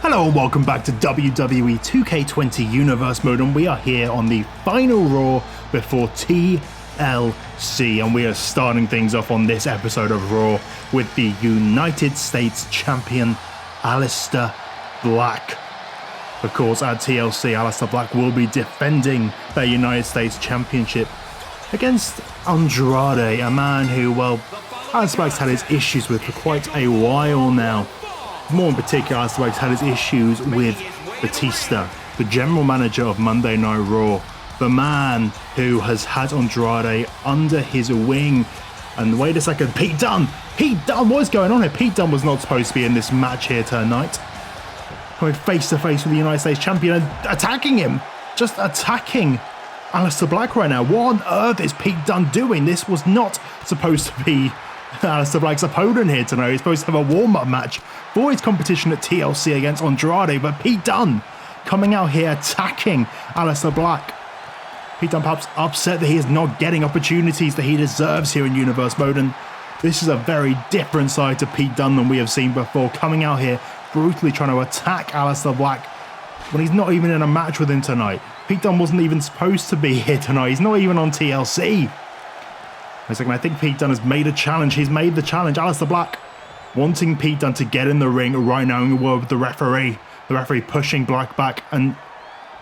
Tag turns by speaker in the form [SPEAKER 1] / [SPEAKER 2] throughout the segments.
[SPEAKER 1] Hello and welcome back to WWE 2K20 Universe Mode, and we are here on the final Raw before TLC, and we are starting things off on this episode of Raw with the United States Champion Aleister Black. Of course, at TLC, Aleister Black will be defending the United States Championship against Andrade, a man who, well, Aleister Black's had his issues with for quite a while now. More in particular, Aleister Black's had his issues with Batista, the general manager of Monday Night Raw, the man who has had Andrade under his wing. And wait a second, Pete Dunne, what is going on here? Pete Dunne was not supposed to be in this match here tonight. Going face to face with the United States Champion and attacking him, just attacking Aleister Black right now. What on earth is Pete Dunne doing? This was not supposed to be Aleister Black's opponent here tonight. He's supposed to have a warm-up match for his competition at TLC against Andrade, but Pete Dunne coming out here attacking Aleister Black. Pete Dunne perhaps upset that he is not getting opportunities that he deserves here in Universe Mode, and this is a very different side to Pete Dunne than we have seen before, coming out here brutally trying to attack Aleister Black when he's not even in a match with him tonight. Pete Dunne wasn't even supposed to be here tonight. He's not even on TLC. I think Pete Dunne has made a challenge. He's made the challenge. Aleister Black wanting Pete Dunne to get in the ring right now in a word with the referee. The referee pushing Black back. And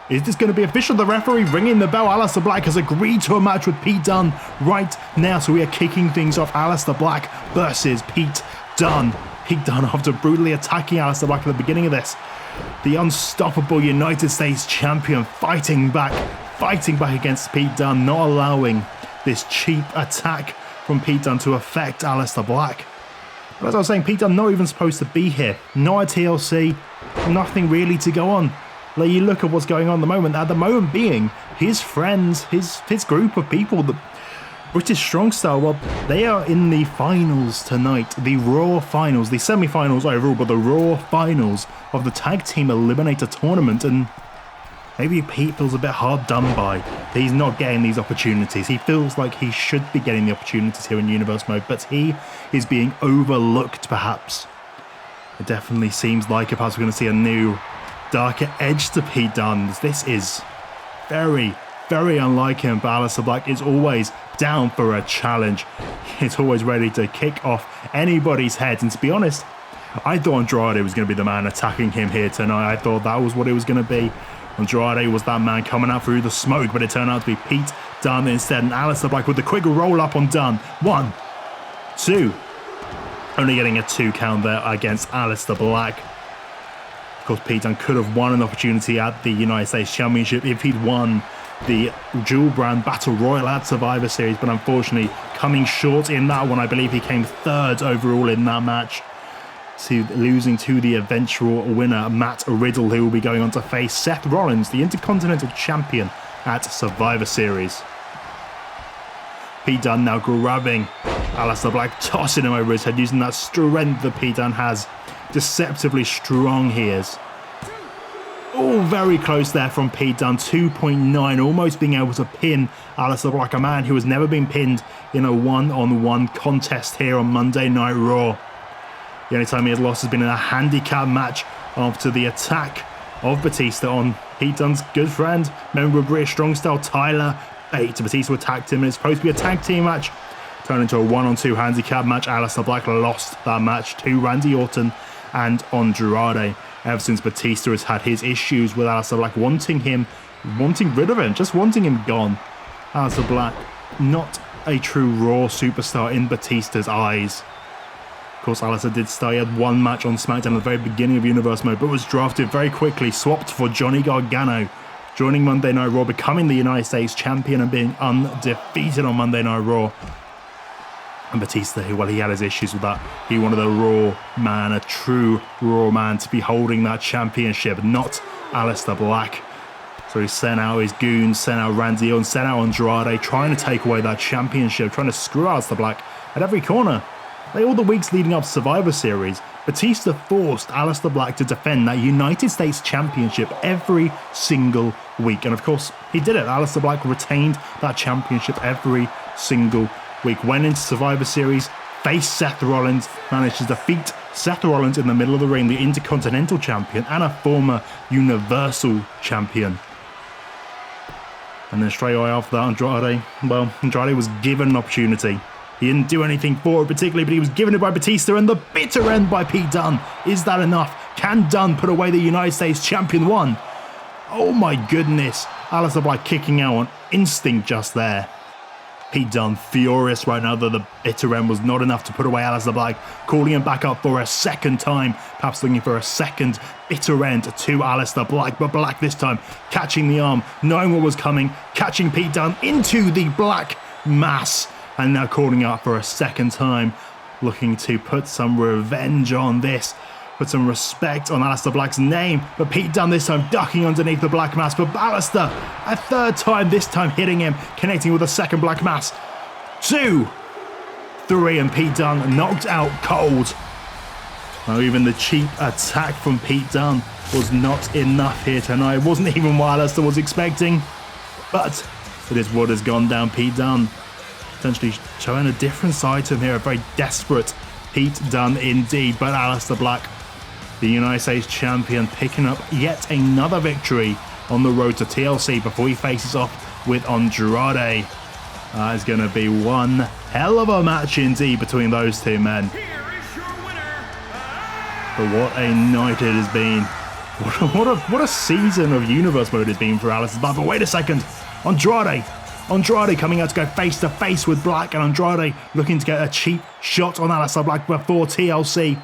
[SPEAKER 1] is this going to be official? The referee ringing the bell. Aleister Black has agreed to a match with Pete Dunne right now. So we are kicking things off. Aleister Black versus Pete Dunne. Pete Dunne, after brutally attacking Aleister Black at the beginning of this, the unstoppable United States Champion fighting back against Pete Dunne, not allowing this cheap attack from Pete Dunne to affect Aleister Black. But as I was saying, Pete Dunne not even supposed to be here. Not at TLC, nothing really to go on. Like, you look at what's going on at the moment being, his friends, his group of people, the British Strong Style, well, they are in the finals tonight. The Raw finals, the semi-finals overall, but the Raw finals of the Tag Team Eliminator Tournament, and maybe Pete feels a bit hard done by. He's not getting these opportunities. He feels like he should be getting the opportunities here in Universe Mode, but he is being overlooked, perhaps. It definitely seems like perhaps we're going to see a new, darker edge to Pete Dunne. This is very, very unlike him, but Aleister Black is always down for a challenge. He's always ready to kick off anybody's head, and to be honest, I thought Andrade was going to be the man attacking him here tonight. I thought that was what it was going to be. Andrade was that man coming out through the smoke, but it turned out to be Pete Dunne instead. And Aleister Black with the quick roll up on Dunne. 1, 2. Only getting a 2 count there against Aleister Black. Of course, Pete Dunne could have won an opportunity at the United States Championship if he'd won the dual brand Battle Royal at Survivor Series, but unfortunately coming short in that one. I believe he came 3rd overall in that match, losing to the eventual winner, Matt Riddle, who will be going on to face Seth Rollins, the Intercontinental Champion at Survivor Series. Pete Dunne now grabbing Aleister Black, tossing him over his head, using that strength that Pete Dunne has. Deceptively strong he is. Oh, very close there from Pete Dunne, 2.9, almost being able to pin Aleister Black, a man who has never been pinned in a one-on-one contest here on Monday Night Raw. The only time he has lost has been in a handicap match after the attack of Batista on Pete Dunne's good friend, member of British Strong Style, Tyler Bate. Batista attacked him, and it's supposed to be a tag team match. Turned into a 1-on-2 handicap match. Aleister Black lost that match to Randy Orton and Andrade. Ever since Batista has had his issues with Aleister Black, wanting rid of him, just wanting him gone. Aleister Black, not a true Raw superstar in Batista's eyes. Of course, Aleister did start. He had one match on SmackDown at the very beginning of Universe Mode, but was drafted very quickly, swapped for Johnny Gargano, joining Monday Night Raw, becoming the United States Champion and being undefeated on Monday Night Raw. And Batista, well, he had his issues with that. He wanted a Raw man, a true Raw man, to be holding that championship, not Aleister Black. So he sent out his goons, sent out Randy Orton, sent out Andrade, trying to take away that championship, trying to screw Aleister Black at every corner. All the weeks leading up to Survivor Series, Batista forced Aleister Black to defend that United States Championship every single week. And of course, he did it. Aleister Black retained that championship every single week. Went into Survivor Series face Seth Rollins, managed to defeat Seth Rollins in the middle of the ring, the Intercontinental Champion and a former Universal Champion. And then straight away after that, Andrade was given an opportunity. He didn't do anything for it particularly, but he was given it by Batista, and the bitter end by Pete Dunne. Is that enough? Can Dunne put away the United States Champion 1? Oh my goodness. Aleister Black kicking out on instinct just there. Pete Dunne furious right now that the bitter end was not enough to put away Aleister Black, calling him back up for a second time, perhaps looking for a second bitter end to Aleister Black, but Black this time catching the arm, knowing what was coming, catching Pete Dunne into the black mass, and now calling out for a second time, looking to put some revenge on this, put some respect on Aleister Black's name, but Pete Dunne this time ducking underneath the black mass, but Aleister a third time, this time hitting him, connecting with a second black mass. 2, 3, and Pete Dunne knocked out cold. Now even the cheap attack from Pete Dunne was not enough here tonight. It wasn't even what Aleister was expecting, but it is what has gone down. Pete Dunne potentially showing a different side to him here, a very desperate Pete Dunne indeed, but Aleister Black, the United States Champion, picking up yet another victory on the road to TLC before he faces off with Andrade. It's going to be one hell of a match indeed between those two men. But what a night it has been. What a season of Universe Mode it's been for Aleister Black. But wait a second, Andrade coming out to go face to face with Black, and Andrade looking to get a cheap shot on Aleister Black before TLC.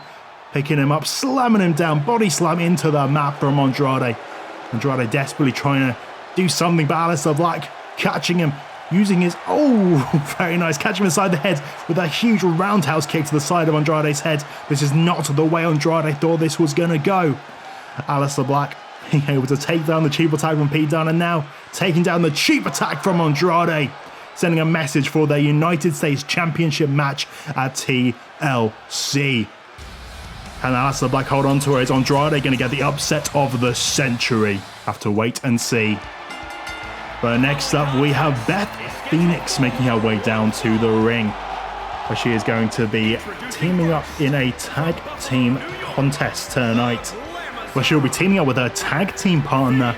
[SPEAKER 1] Picking him up, slamming him down, body slam into the mat from Andrade. Andrade desperately trying to do something, but Aleister Black catching him, using his, very nice, catching him inside the head with a huge roundhouse kick to the side of Andrade's head. This is not the way Andrade thought this was going to go. Aleister Black being able to take down the cheap attack from Pete Dunne, and now taking down the cheap attack from Andrade, sending a message for their United States Championship match at TLC. And Aleister Black hold on to it. Is Andrade going to get the upset of the century? Have to wait and see. But next up, we have Beth Phoenix making her way down to the ring, where she is going to be teaming up in a tag team contest tonight, where she'll be teaming up with her tag team partner,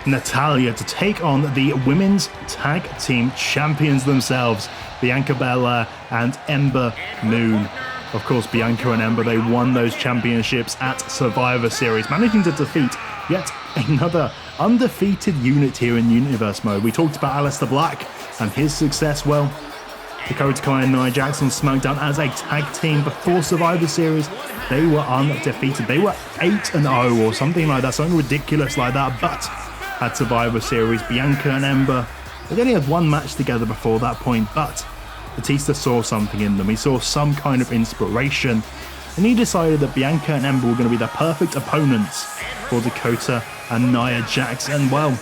[SPEAKER 1] Natalya, to take on the women's tag team champions themselves, Bianca Belair and Ember Moon. Of course, Bianca and Ember, they won those championships at Survivor Series, managing to defeat yet another undefeated unit here in Universe Mode. We talked about Aleister Black and his success. Well, Dakota Kai and Nia Jax on SmackDown as a tag team before Survivor Series, they were undefeated. They were 8-0 or something like that, something ridiculous like that. But at Survivor Series, Bianca and Ember, they only had one match together before that point, but Batista saw something in them. He saw some kind of inspiration, and he decided that Bianca and Ember were going to be the perfect opponents for Dakota and Nia Jax. And well,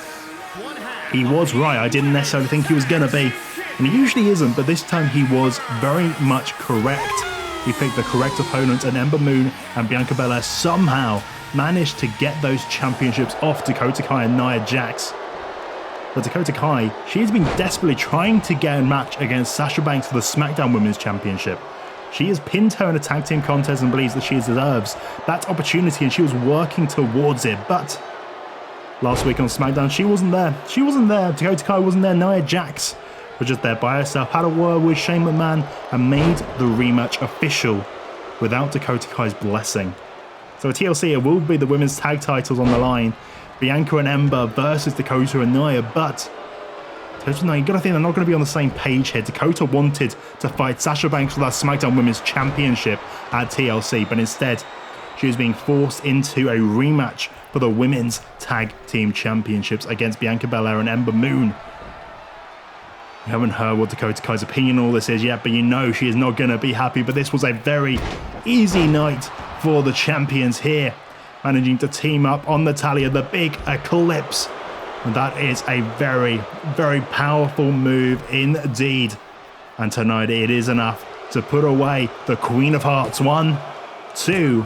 [SPEAKER 1] he was right. I didn't necessarily think he was going to be, and he usually isn't, but this time he was very much correct. He picked the correct opponent, and Ember Moon and Bianca Belair somehow managed to get those championships off Dakota Kai and Nia Jax. But Dakota Kai, she's been desperately trying to get a match against Sasha Banks for the SmackDown Women's Championship. She has pinned her in a tag team contest and believes that she deserves that opportunity, and she was working towards it. But last week on SmackDown, she wasn't there. Dakota Kai wasn't there. Nia Jax was just there by herself, had a word with Shane McMahon, and made the rematch official without Dakota Kai's blessing. So at TLC, it will be the women's tag titles on the line. Bianca and Ember versus Dakota and Nia, but Dakota and Nia, you gotta think they're not gonna be on the same page here. Dakota wanted to fight Sasha Banks for that SmackDown Women's Championship at TLC, but instead, she was being forced into a rematch for the Women's Tag Team Championships against Bianca Belair and Ember Moon. We haven't heard what Dakota Kai's opinion on all this is yet, but you know she is not gonna be happy. But this was a very easy night for the champions here, managing to team up on Natalya, the big Eclipse. And that is a very, very powerful move indeed. And tonight it is enough to put away the Queen of Hearts. 1, 2,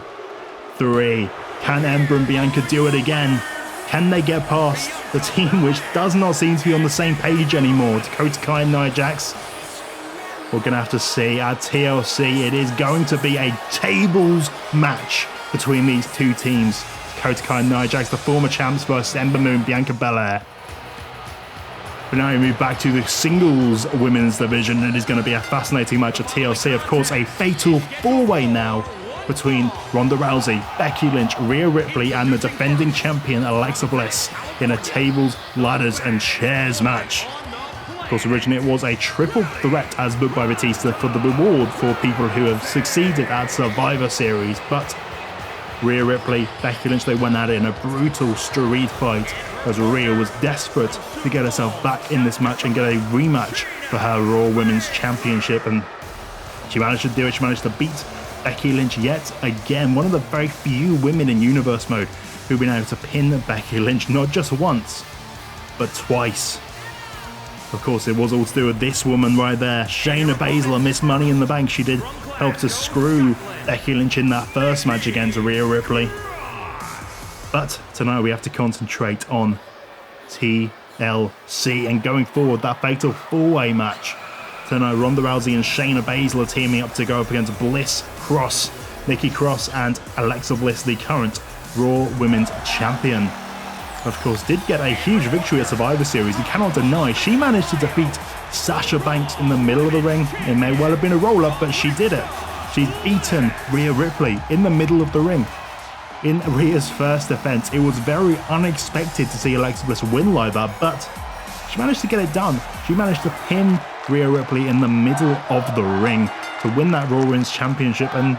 [SPEAKER 1] 3. Can Ember and Bianca do it again? Can they get past the team which does not seem to be on the same page anymore? Dakota Kai and Nia Jax. we're going to have to see at TLC. It is going to be a tables match between these two teams. Dakota Kai and Nia Jax, the former champs, versus Ember Moon, Bianca Belair. But now we move back to the singles women's division. It is going to be a fascinating match at TLC. Of course, a fatal four-way now between Ronda Rousey, Becky Lynch, Rhea Ripley, and the defending champion Alexa Bliss in a tables, ladders, and chairs match. Of course, originally it was a triple threat as booked by Batista for the reward for people who have succeeded at Survivor Series, but Rhea Ripley, Becky Lynch, they went at it in a brutal street fight as Rhea was desperate to get herself back in this match and get a rematch for her Raw Women's Championship, and she managed to do it. She managed to beat Becky Lynch yet again, one of the very few women in Universe Mode who've been able to pin Becky Lynch not just once, but twice. Of course, it was all to do with this woman right there, Shayna Baszler, Miss Money in the Bank. She did help to screw Becky Lynch in that first match against Rhea Ripley. But tonight we have to concentrate on TLC and going forward, that fatal four-way match. Tonight, Ronda Rousey and Shayna Baszler teaming up to go up against Bliss-Cross, Nikki Cross, and Alexa Bliss, the current Raw Women's Champion. Of course, did get a huge victory at Survivor Series. You cannot deny she managed to defeat Sasha Banks in the middle of the ring. It may well have been a roll-up, but she did it. She's beaten Rhea Ripley in the middle of the ring. In Rhea's first defense, it was very unexpected to see Alexa Bliss win like that, but she managed to get it done. She managed to pin Rhea Ripley in the middle of the ring to win that Raw Women's Championship, and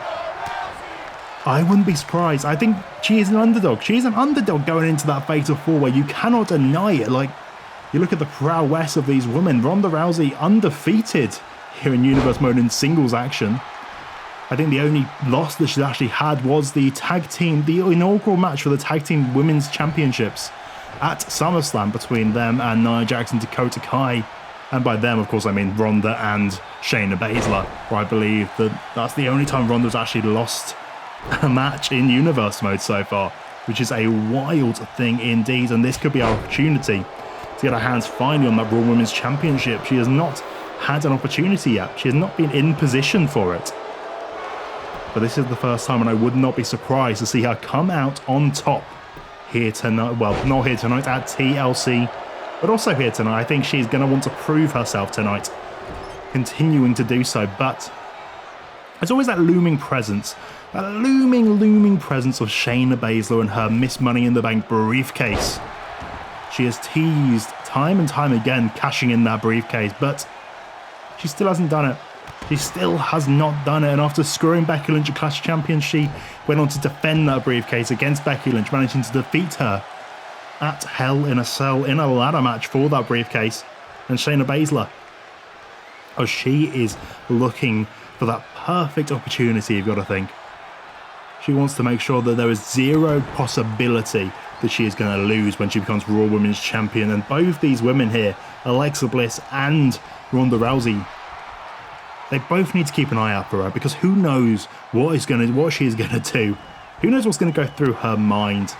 [SPEAKER 1] I wouldn't be surprised. I think she is an underdog. She is an underdog going into that fatal four-way. You cannot deny it. Like, you look at the prowess of these women. Ronda Rousey undefeated here in Universe Mode in singles action. I think the only loss that she's actually had was the inaugural match for the Tag Team Women's Championships at SummerSlam between them and Nia Jax and Dakota Kai. And by them, of course, I mean Ronda and Shayna Baszler, where I believe that's the only time Ronda's actually lost a match in Universe Mode so far, which is a wild thing indeed. And this could be our opportunity to get our hands finally on that Raw Women's Championship. She has not had an opportunity yet. She has not been in position for it. But this is the first time, and I would not be surprised to see her come out on top here tonight. Well, not here tonight, at TLC, but also here tonight. I think she's going to want to prove herself tonight, continuing to do so. But there's always that looming presence, that looming presence of Shayna Baszler and her Miss Money in the Bank briefcase. She has teased time and time again cashing in that briefcase, but she still hasn't done it. She still has not done it, and after screwing Becky Lynch at Clash of Champions, she went on to defend that briefcase against Becky Lynch, managing to defeat her at Hell in a Cell in a ladder match for that briefcase. And Shayna Baszler, oh, she is looking for that perfect opportunity, you've got to think. She wants to make sure that there is zero possibility that she is going to lose when she becomes Raw Women's Champion. And both these women here, Alexa Bliss and Ronda Rousey, they both need to keep an eye out for her, because who knows what she is going to do. Who knows what's going to go through her mind.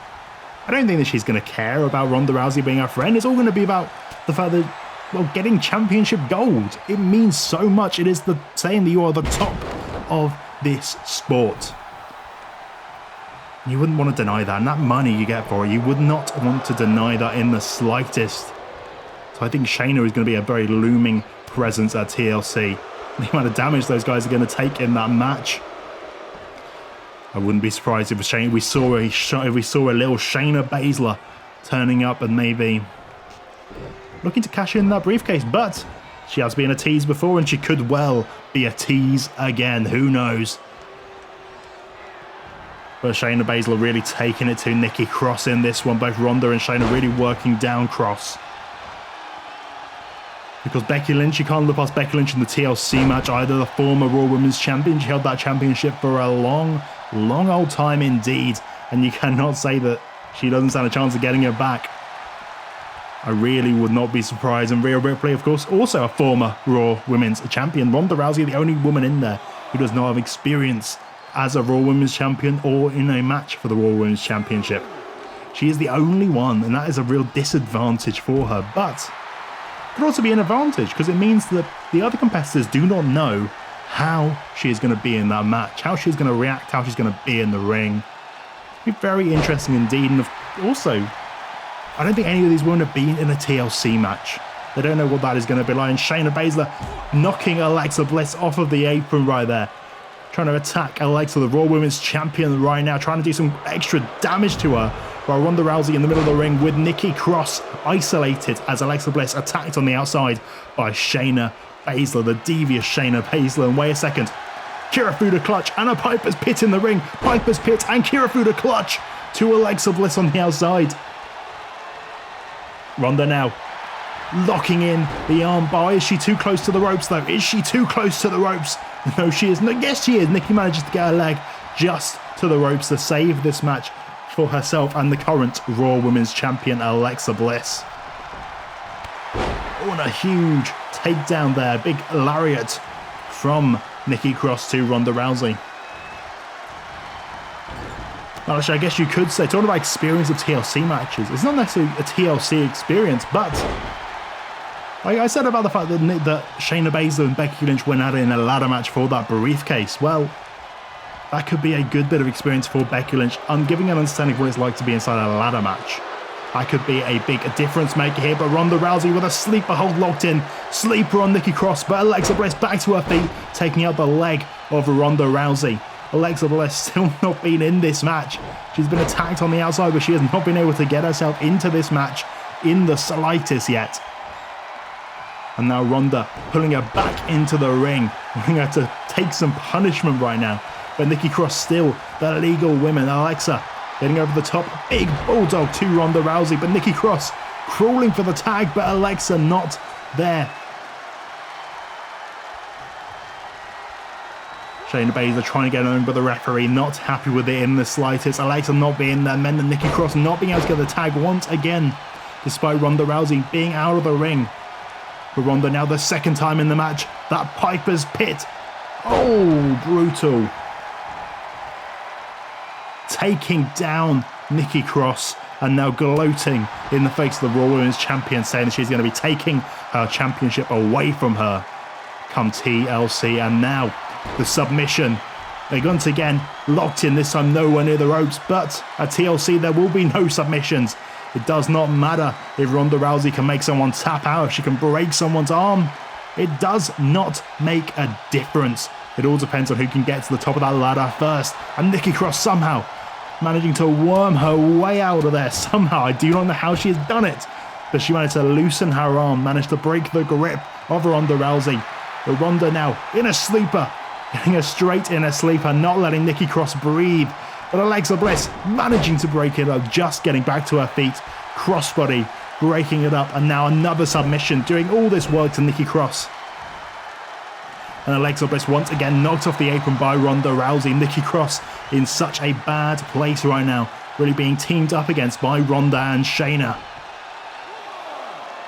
[SPEAKER 1] I don't think that she's going to care about Ronda Rousey being her friend. It's all going to be about the fact that, well, getting championship gold. It means so much. It is the saying that you are the top of this sport. You wouldn't want to deny that, and that money you get for it, you would not want to deny that in the slightest. So I think Shayna is going to be a very looming presence at TLC. The amount of damage those guys are going to take in that match, I wouldn't be surprised if we saw a little Shayna Baszler turning up and maybe looking to cash in that briefcase. But she has been a tease before, and she could well be a tease again. Who knows? But Shayna Baszler really taking it to Nikki Cross in this one. Both Ronda and Shayna really working down Cross. Because Becky Lynch, you can't look past Becky Lynch in the TLC match either. The former Raw Women's Champion. She held that championship for a long old time indeed. And you cannot say that she doesn't stand a chance of getting it back. I really would not be surprised. And Rhea Ripley, of course, also a former Raw Women's Champion. Ronda Rousey, the only woman in there who does not have experience as a Raw Women's Champion or in a match for the Raw Women's Championship. She is the only one, and that is a real disadvantage for her. But could also be an advantage because it means that the other competitors do not know how she is going to be in that match, how she's going to react, how she's going to be in the ring. It'd be very interesting indeed. And also, I don't think any of these women have been in a TLC match. They don't know what that is going to be like. And Shayna Baszler knocking Alexa Bliss off of the apron right there. Trying to attack Alexa, the Raw Women's Champion right now. Trying to do some extra damage to her. While Ronda Rousey in the middle of the ring with Nikki Cross isolated as Alexa Bliss attacked on the outside by Shayna Baszler, the devious Shayna Baszler. And wait a second. Kirifuda clutch and a Piper's Pit in the ring. Piper's Pit and Kirifuda clutch to Alexa Bliss on the outside. Ronda now locking in the armbar. Is she too close to the ropes though? Is she too close to the ropes? No, she is. No, yes, she is. Nikki manages to get her leg just to the ropes to save this match for herself and the current Raw Women's Champion, Alexa Bliss. Oh, and a huge takedown there. Big lariat from Nikki Cross to Ronda Rousey. Well, actually, I guess you could say, talking about experience of TLC matches, it's not necessarily a TLC experience, but like I said about the fact that Shayna Baszler and Becky Lynch went at it in a ladder match for that briefcase, well, that could be a good bit of experience for Becky Lynch. I'm giving an understanding of what it's like to be inside a ladder match. That could be a big difference maker here, but Ronda Rousey with a sleeper hold locked in. Sleeper on Nikki Cross, but Alexa Bliss back to her feet, taking out the leg of Ronda Rousey. Alexa Bliss still not been in this match. She's been attacked on the outside, but she has not been able to get herself into this match in the slightest yet. And now Ronda pulling her back into the ring, wanting her to take some punishment right now. But Nikki Cross still the legal women. Alexa getting over the top. Big bulldog to Ronda Rousey, but Nikki Cross crawling for the tag, but Alexa not there. Shayna Baszler trying to get on, but the referee not happy with it in the slightest. Alexa not being there, meant that Nikki Cross not being able to get the tag once again, despite Ronda Rousey being out of the ring. But Ronda now the second time in the match. That Piper's Pit. Oh, brutal. Taking down Nikki Cross and now gloating in the face of the Raw Women's Champion, saying that she's going to be taking her championship away from her come TLC. And now the submission. They once again locked in, this time nowhere near the ropes, but at TLC there will be no submissions. It does not matter if Ronda Rousey can make someone tap out, if she can break someone's arm. It does not make a difference. It all depends on who can get to the top of that ladder first. And Nikki Cross somehow managing to worm her way out of there. Somehow, I do not know how she has done it, but she managed to loosen her arm, managed to break the grip of Ronda Rousey. But Ronda now in a sleeper, getting her straight in a sleeper, not letting Nikki Cross breathe. But Alexa Bliss managing to break it up, just getting back to her feet. Crossbody breaking it up, and now another submission, doing all this work to Nikki Cross. And Alexa Bliss once again knocked off the apron by Ronda Rousey. Nikki Cross in such a bad place right now, really being teamed up against by Ronda and Shayna.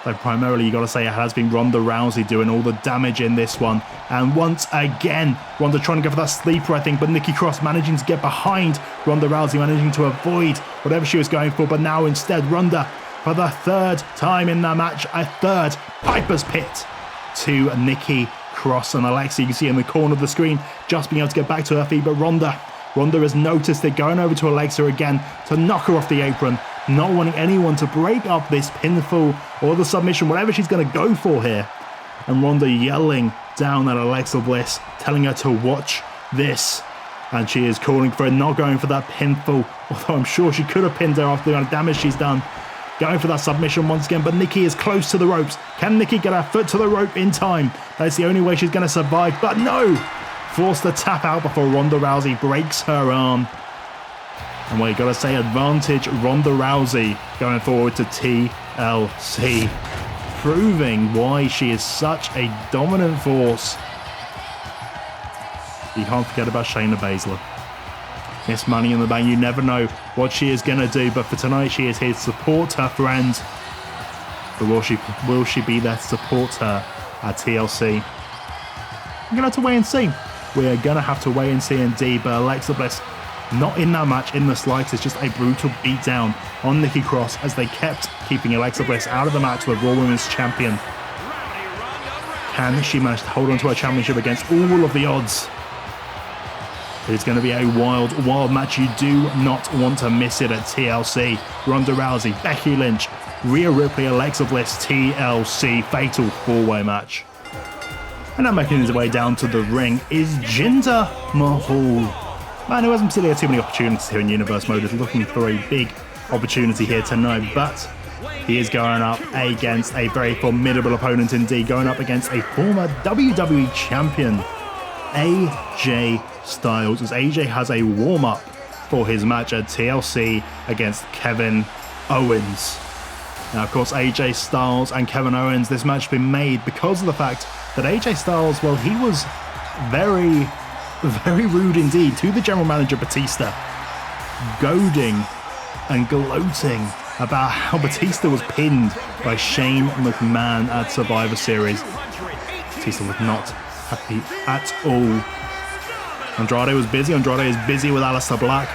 [SPEAKER 1] Though primarily you got to say it has been Ronda Rousey doing all the damage in this one. And once again, Ronda trying to go for that sleeper, I think, but Nikki Cross managing to get behind Ronda Rousey, managing to avoid whatever she was going for. But now instead, Ronda, for the third time in that match, a third Piper's Pit to Nikki Cross. And Alexa, you can see in the corner of the screen, just being able to get back to her feet. But Ronda has noticed it, going over to Alexa again to knock her off the apron, not wanting anyone to break up this pinfall or the submission, whatever she's going to go for here. And Ronda yelling down at Alexa Bliss, telling her to watch this. And she is calling for it, not going for that pinfall, although I'm sure she could have pinned her after the amount of damage she's done. Going for that submission once again, but Nikki is close to the ropes. Can Nikki get her foot to the rope in time? That's the only way she's going to survive, but no! Forced to tap out before Ronda Rousey breaks her arm. And well, you got to say advantage Ronda Rousey going forward to TLC, proving why she is such a dominant force. You can't forget about Shayna Baszler. Yes, Money in the Bank, you never know what she is going to do, but for tonight she is here to support her friend. But will she be there to support her at TLC? We're going to have to wait and see. We're going to have to wait and see indeed, but Alexa Bliss not in that match in the slightest, just a brutal beatdown on Nikki Cross as they kept keeping Alexa Bliss out of the match with Raw Women's Champion. Can she manage to hold on to her championship against all of the odds? It's going to be a wild, wild match. You do not want to miss it at TLC. Ronda Rousey, Becky Lynch, Rhea Ripley, Alexa Bliss, TLC fatal 4-way match. And now making his way down to the ring is Jinder Mahal. Man who hasn't really had too many opportunities here in Universe Mode, is looking for a big opportunity here tonight, but he is going up against a very formidable opponent indeed, going up against a former WWE champion, AJ Styles, as AJ has a warm-up for his match at TLC against Kevin Owens. Now, of course, AJ Styles and Kevin Owens, this match has been made because of the fact that AJ Styles, well, he was very, very rude indeed to the general manager Batista, goading and gloating about how Batista was pinned by Shane McMahon at Survivor Series. Batista was not happy at all. Andrade was busy. Andrade is busy with Aleister Black.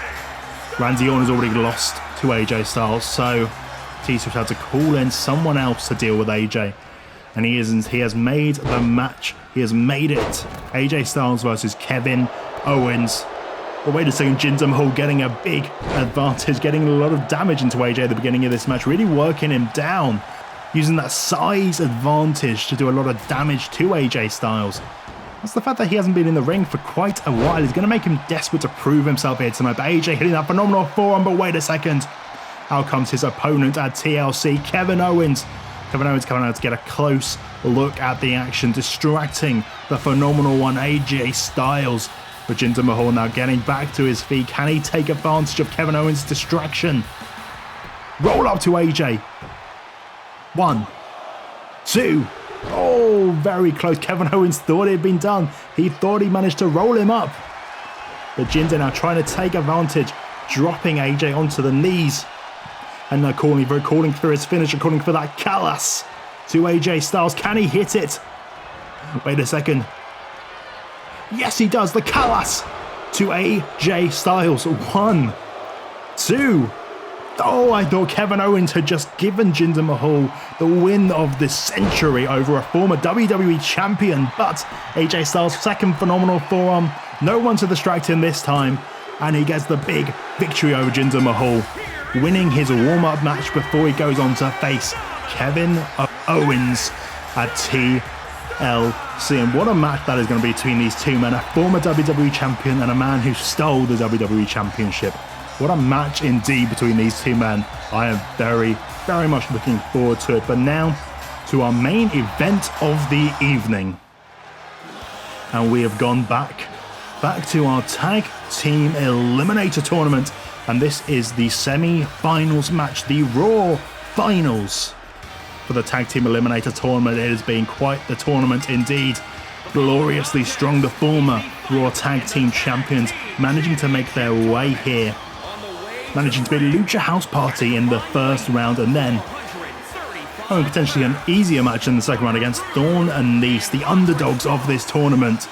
[SPEAKER 1] Randy Orton has already lost to AJ Styles, so Batista had to call in someone else to deal with AJ. And he has made the match. He has made it. AJ Styles versus Kevin Owens. But wait a second, Jinder Mahal getting a big advantage, getting a lot of damage into AJ at the beginning of this match, really working him down, using that size advantage to do a lot of damage to AJ Styles. That's the fact that he hasn't been in the ring for quite a while. It's going to make him desperate to prove himself here tonight. But AJ hitting that phenomenal forearm, but wait a second. Out comes his opponent at TLC, Kevin Owens. Kevin Owens coming out to get a close look at the action, distracting the phenomenal one, AJ Styles. But Jinder Mahal now getting back to his feet. Can he take advantage of Kevin Owens' distraction? Roll up to AJ. 1, 2. Oh, very close. Kevin Owens thought it had been done. He thought he managed to roll him up. But Jinder now trying to take advantage, dropping AJ onto the knees. And now calling for his finisher, calling for that Callas to AJ Styles. Can he hit it? Wait a second. Yes, he does. The Callas to AJ Styles. 1, 2. Oh, I thought Kevin Owens had just given Jinder Mahal the win of the century over a former WWE champion. But AJ Styles' second phenomenal forearm. No one to distract him this time. And he gets the big victory over Jinder Mahal, winning his warm-up match before he goes on to face Kevin Owens at TLC. And what a match that is going to be between these two men, a former WWE champion and a man who stole the WWE championship. What a match indeed between these two men. I am very, very much looking forward to it. But now to our main event of the evening. And we have gone back to our Tag Team Eliminator Tournament. And this is the semi-finals match, the Raw Finals for the Tag Team Eliminator Tournament. It has been quite the tournament indeed. Gloriously strong, the former Raw Tag Team Champions managing to make their way here. Managing to beat Lucha House Party in the first round, and then having potentially an easier match in the second round against Thorn and Nice, the underdogs of this tournament.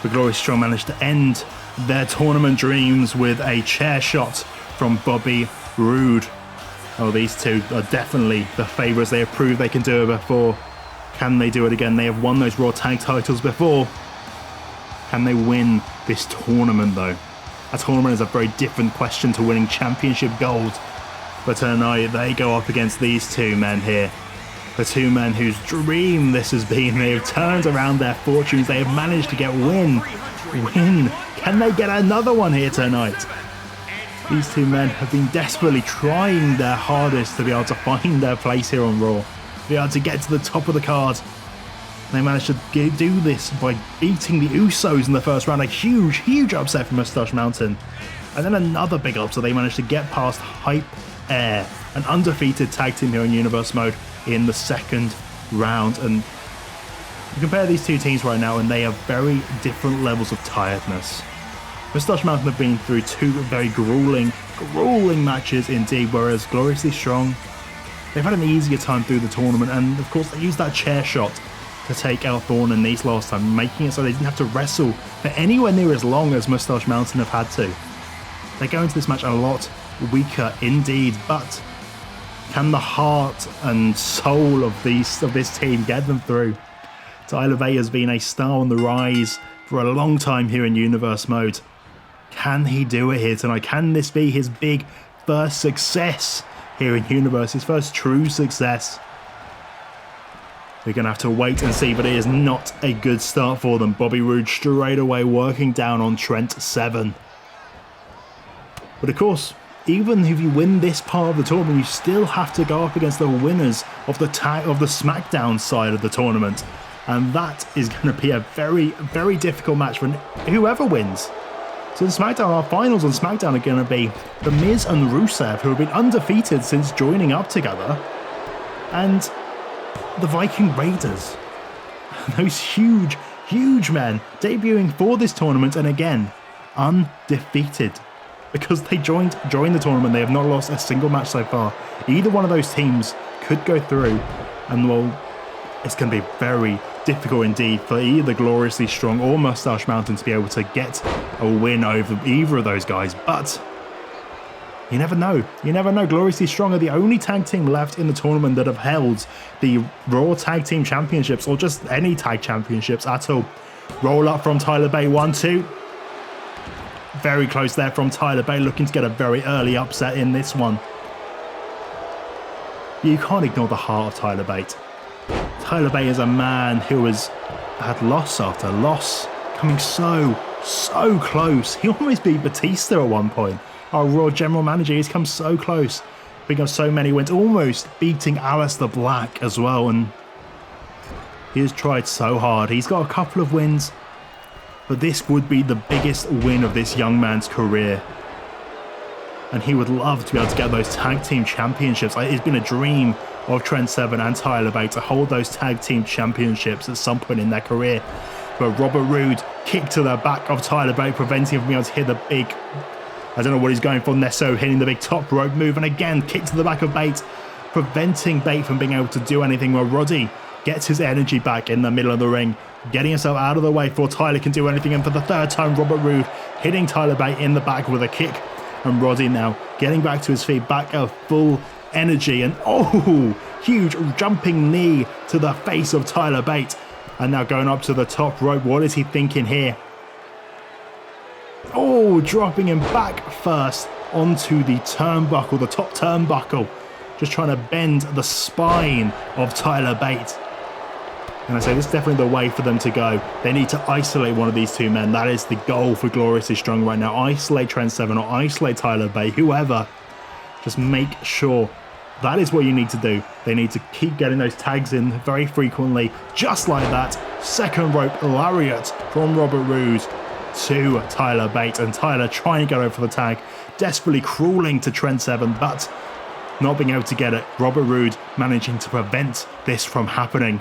[SPEAKER 1] The Glorious Strong managed to end their tournament dreams with a chair shot from Bobby Roode. Oh, these two are definitely the favourites. They have proved they can do it before. Can they do it again? They have won those Raw Tag titles before. Can they win this tournament though? A tournament is a very different question to winning championship gold. But tonight they go up against these two men here. The two men whose dream this has been. They have turned around their fortunes. They have managed to get win. Can they get another one here tonight? These two men have been desperately trying their hardest to be able to find their place here on Raw. To be able to get to the top of the card. They managed to do this by beating the Usos in the first round. A huge, huge upset from Moustache Mountain. And then another big upset. They managed to get past Hype Air, an undefeated tag team here in Universe Mode, in the second round. And you compare these two teams right now and they have very different levels of tiredness. Moustache Mountain have been through two very grueling matches indeed, whereas Gloriously Strong, they've had an easier time through the tournament. And of course they used that chair shot to take out Thorn and Nice last time, making it so they didn't have to wrestle for anywhere near as long as Moustache Mountain have had to. They go into this match a lot weaker indeed, but can the heart and soul of this team get them through? Tyler Bate has been a star on the rise for a long time here in Universe Mode. Can he do it here tonight? Can this be his big first success here in Universe? His first true success? We're going to have to wait and see, but it is not a good start for them. Bobby Roode straight away working down on Trent Seven. But of course, even if you win this part of the tournament, you still have to go up against the winners of the SmackDown side of the tournament. And that is going to be a very, very difficult match for whoever wins. So in SmackDown, our finals on SmackDown are going to be The Miz and Rusev, who have been undefeated since joining up together, and the Viking Raiders. Those huge, huge men debuting for this tournament, and again, undefeated. Because they joined the tournament, they have not lost a single match so far. Either one of those teams could go through, and well, it's going to be very difficult indeed for either Gloriously Strong or Moustache Mountain to be able to get a win over either of those guys. But you never know. You never know. Gloriously Strong are the only tag team left in the tournament that have held the Raw Tag Team Championships, or just any tag championships at all. Roll up from Tyler Bate, 1-2. Very close there from Tyler Bate, looking to get a very early upset in this one. You can't ignore the heart of Tyler Bate. Tyler Bate is a man who has had loss after loss, coming so close. He almost beat Batista at one point. Our Raw General Manager, he's come so close. Picking up so many wins, almost beating Aleister Black as well, and he has tried so hard. He's got a couple of wins, but this would be the biggest win of this young man's career. And he would love to be able to get those tag team championships. It's been a dream of Trent Seven and Tyler Bate to hold those tag team championships at some point in their career. But Robert Roode kicked to the back of Tyler Bate, preventing him from being able to hit the big, I don't know what he's going for, Nesso hitting the big top rope move, and again kick to the back of Bate, preventing Bate from being able to do anything. While Roddy gets his energy back in the middle of the ring, getting himself out of the way before Tyler can do anything. And for the third time, Robert Roode hitting Tyler Bate in the back with a kick. And Roddy now getting back to his feet, back at full energy, and oh, huge jumping knee to the face of Tyler Bate. And now going up to the top rope. What is he thinking here? Oh, dropping him back first onto the turnbuckle, the top turnbuckle. Just trying to bend the spine of Tyler Bate. And I say this is definitely the way for them to go. They need to isolate one of these two men. That is the goal for Gloriously Strong right now. Isolate Trent Seven or isolate Tyler Bate, whoever. Just make sure that is what you need to do. They need to keep getting those tags in very frequently, just like that. Second rope lariat from Robert Roode to Tyler Bate, and Tyler trying to get over for the tag, desperately crawling to Trent Seven, but not being able to get it. Robert Roode managing to prevent this from happening.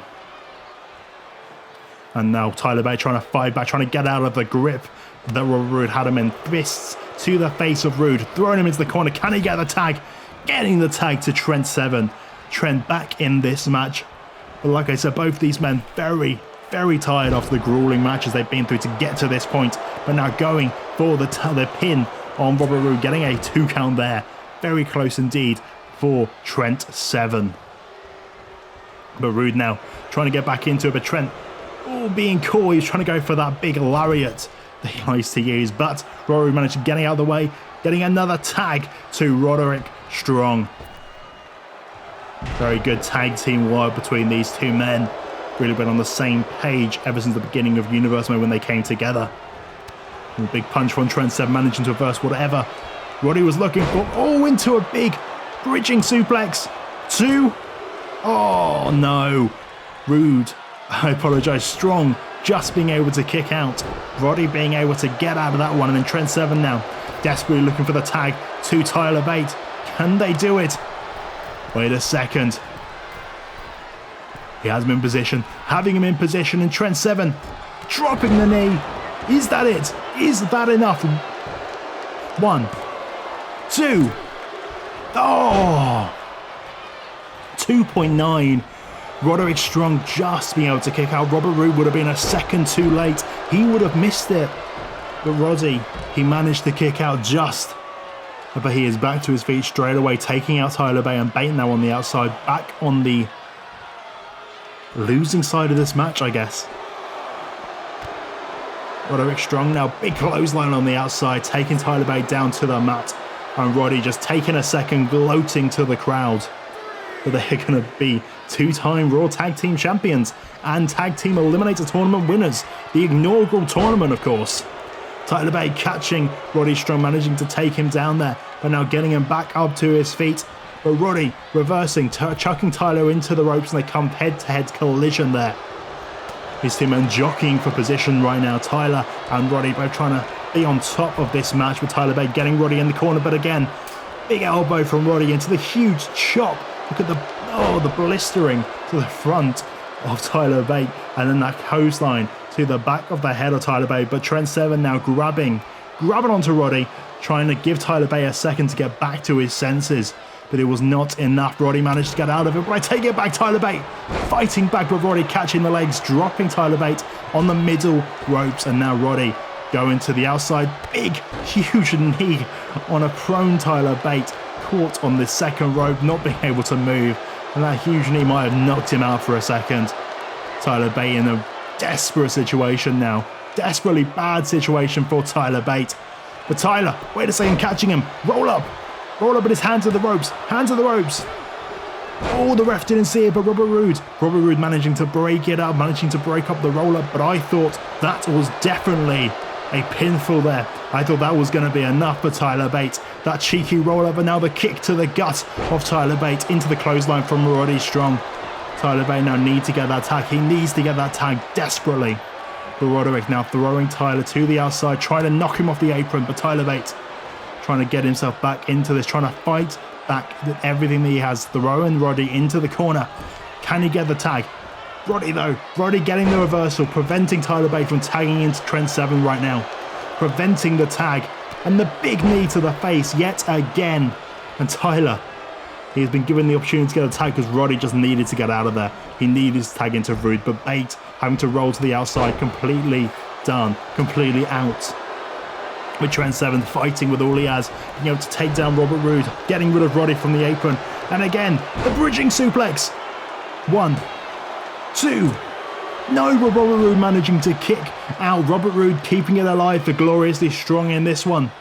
[SPEAKER 1] And now Tyler Bate trying to fight back, trying to get out of the grip that Robert Roode had him in. Fists to the face of Roode, throwing him into the corner. Can he get the tag? Getting the tag to Trent Seven. Trent back in this match. But like I said, both these men very, very tired after the grueling matches they've been through to get to this point. But now going for the pin on Robert Roode, getting a 2 count there. Very close indeed for Trent Seven. But Roode now trying to get back into it, but Trent, oh, being cool, he's trying to go for that big lariat that he likes to use, but Rory managed to get out of the way, getting another tag to Roderick Strong. Very good tag team work between these two men. Really been on the same page ever since the beginning of Universe Mode when they came together. And a big punch from Trent Seven, managing to reverse whatever Roddy was looking for. Oh, into a big bridging suplex. 2. Oh no. Roode, I apologise, Strong just being able to kick out. Roddy being able to get out of that one, and then Trent Seven now desperately looking for the tag to Tyler Bate. Can they do it? Wait a second. He has him in position, having him in position, and Trent Seven dropping the knee. Is that it? Is that enough? 1, 2. Oh! 2.9. Roderick Strong just being able to kick out. Robert Roode would have been a second too late. He would have missed it. But Roddy, he managed to kick out just. But he is back to his feet straight away, taking out Tyler Bate, and Bate now on the outside, back on the losing side of this match, I guess. Roderick Strong now, big clothesline on the outside, taking Tyler Bate down to the mat. And Roddy just taking a second, gloating to the crowd. But they're going to be two-time Raw Tag Team Champions and Tag Team Eliminator Tournament winners. The inaugural tournament, of course. Tyler Bate catching Roddy Strong, managing to take him down there, but now getting him back up to his feet. But Roddy reversing, chucking Tyler into the ropes, and they come head-to-head collision there. His two men jockeying for position right now. Tyler and Roddy both trying to be on top of this match, with Tyler Bate getting Roddy in the corner, but again, big elbow from Roddy into the huge chop. Look at the blistering to the front of Tyler Bate, and then that clothesline to the back of the head of Tyler Bate. But Trent Seven now grabbing onto Roddy, trying to give Tyler Bate a second to get back to his senses. But it was not enough. Roddy managed to get out of it, but I take it back. Tyler Bate fighting back, but Roddy catching the legs, dropping Tyler Bate on the middle ropes, and now Roddy going to the outside. Big, huge knee on a prone Tyler Bate, caught on the second rope, not being able to move, and that huge knee might have knocked him out for a second. Tyler Bate in a desperate situation now. Desperately bad situation for Tyler Bate. But Tyler, wait a second, catching him. Roll up with his hands to the ropes. Oh, the ref didn't see it, but Robert Roode managing to break it up, managing to break up the roll up. But I thought that was definitely a pinfall there. I thought that was going to be enough for Tyler Bate. That cheeky roll up, and now the kick to the gut of Tyler Bate into the clothesline from Roddy Strong. Tyler Bate now needs to get that tag. He needs to get that tag desperately. But Roderick now throwing Tyler to the outside, trying to knock him off the apron. But Tyler Bate trying to get himself back into this, trying to fight back with everything that he has. Throwing Roddy into the corner. Can he get the tag? Roddy getting the reversal, preventing Tyler Bate from tagging into Trent Seven right now. Preventing the tag. And the big knee to the face yet again. And Tyler, he has been given the opportunity to get a tag because Roddy just needed to get out of there. He needed to tag into Roode, but Bate having to roll to the outside, completely done, completely out. With Trent Seven fighting with all he has, being able to take down Robert Roode, getting rid of Roddy from the apron. And again, the bridging suplex. 1, 2. No, but Robert Roode managing to kick out. Robert Roode keeping it alive for Gloriously Strong in this one.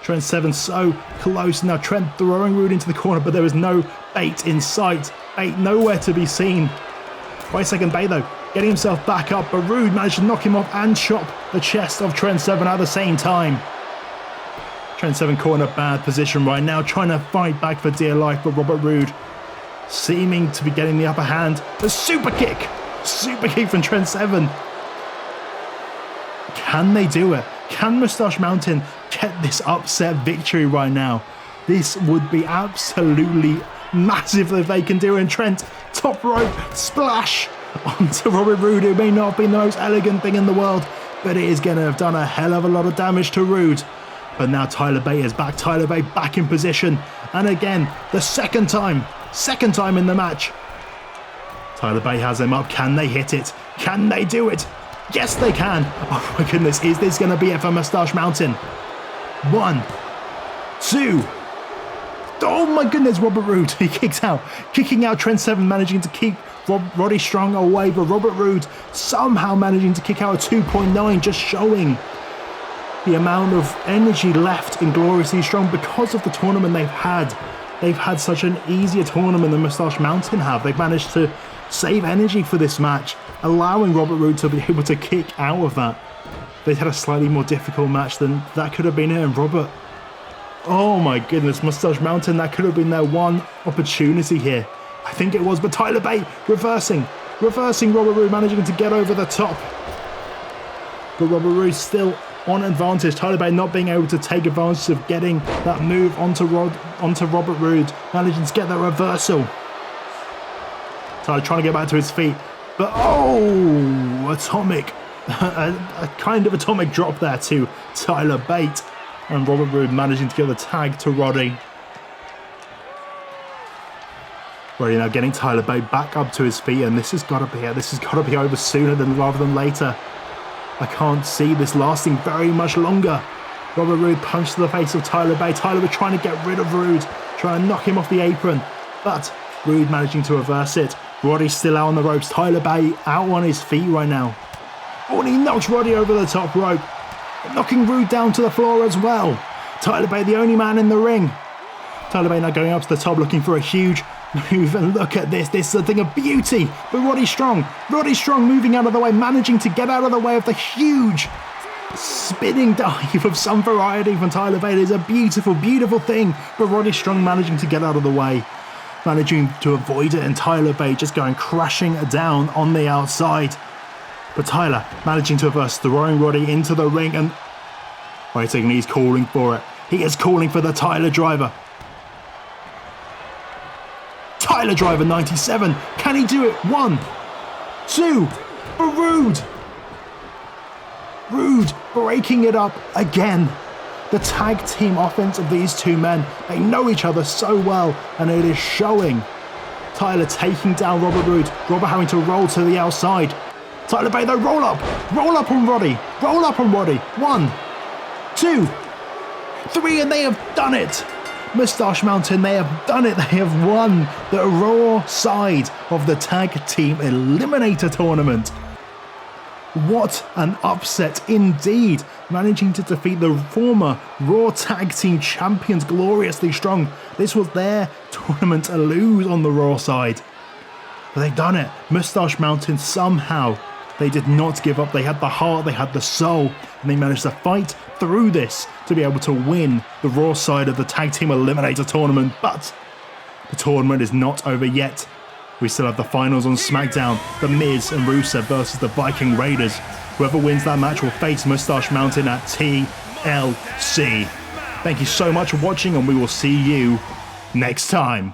[SPEAKER 1] Trent Seven so close. Now Trent throwing Roode into the corner, but there is no Bate in sight. Bate nowhere to be seen. Wait a second, Bate though, getting himself back up, but Roode managed to knock him off and chop the chest of Trent Seven at the same time. Trent Seven caught in a bad position right now, trying to fight back for dear life, but Robert Roode seeming to be getting the upper hand. The super kick from Trent Seven. Can they do it? Can Moustache Mountain get this upset victory right now? This would be absolutely massive if they can do it. And Trent, top rope splash onto Robert Roode. It may not have been the most elegant thing in the world, but it is going to have done a hell of a lot of damage to Roode. But now Tyler Bate is back. Tyler Bate back in position. And again, the second time in the match. Tyler Bate has him up. Can they hit it? Can they do it? Yes, they can. Oh my goodness, is this going to be it for Moustache Mountain? 1, 2. Oh my goodness, Robert Roode, he kicks out. Kicking out Trent Seven, managing to keep Roddy Strong away, but Robert Roode somehow managing to kick out a 2.9, just showing the amount of energy left in Gloriously Strong because of the tournament they've had. They've had such an easier tournament than Moustache Mountain have. They've managed to save energy for this match, allowing Robert Roode to be able to kick out of that. They had a slightly more difficult match than that could have been it, and Robert, oh my goodness, Moustache Mountain, that could have been their one opportunity here. I think it was, but Tyler Bate reversing Robert Roode, managing to get over the top. But Robert Roode still on advantage. Tyler Bate not being able to take advantage of getting that move onto Robert Roode, managing to get that reversal. Tyler trying to get back to his feet, but oh, atomic, a kind of atomic drop there to Tyler Bate, and Robert Roode managing to get the tag to Roddy. Roddy now getting Tyler Bate back up to his feet, and this has got to be it. This has got to be over sooner rather than later. I can't see this lasting very much longer. Robert Roode punched to the face of Tyler Bate. Tyler was trying to get rid of Roode, trying to knock him off the apron, but Roode managing to reverse it. Roddy's still out on the ropes. Tyler Bate out on his feet right now. Oh, and he knocks Roddy over the top rope, knocking Rude down to the floor as well. Tyler Bate, the only man in the ring. Tyler Bate now going up to the top looking for a huge move, and look at this. This is a thing of beauty. But Roddy Strong moving out of the way, managing to get out of the way of the huge spinning dive of some variety from Tyler Bate. Is a beautiful, beautiful thing. But Roddy Strong managing to get out of the way, managing to avoid it, and Tyler Bate just going crashing down on the outside. But Tyler managing to reverse, throwing Roddy into the ring, and wait a second, he's calling for it. He is calling for the Tyler Driver. Tyler Driver 97. Can he do it? 1, 2, but Rude. Rude breaking it up again. The tag team offense of these two men, they know each other so well, and it is showing. Tyler taking down Robert Roode. Robert having to roll to the outside. Tyler Bate though, roll up on Roddy. 1, 2, 3, and they have done it. Moustache Mountain, they have done it. They have won the Raw side of the Tag Team Eliminator Tournament. What an upset indeed, managing to defeat the former Raw Tag Team Champions gloriously strong. This was their tournament to lose on the Raw side. But they've done it. Moustache Mountain, somehow, they did not give up. They had the heart, they had the soul, and they managed to fight through this to be able to win the Raw side of the Tag Team Eliminator Tournament. But the tournament is not over yet. We still have the finals on SmackDown, The Miz and Rusev versus the Viking Raiders. Whoever wins that match will face Moustache Mountain at TLC. Thank you so much for watching, and we will see you next time.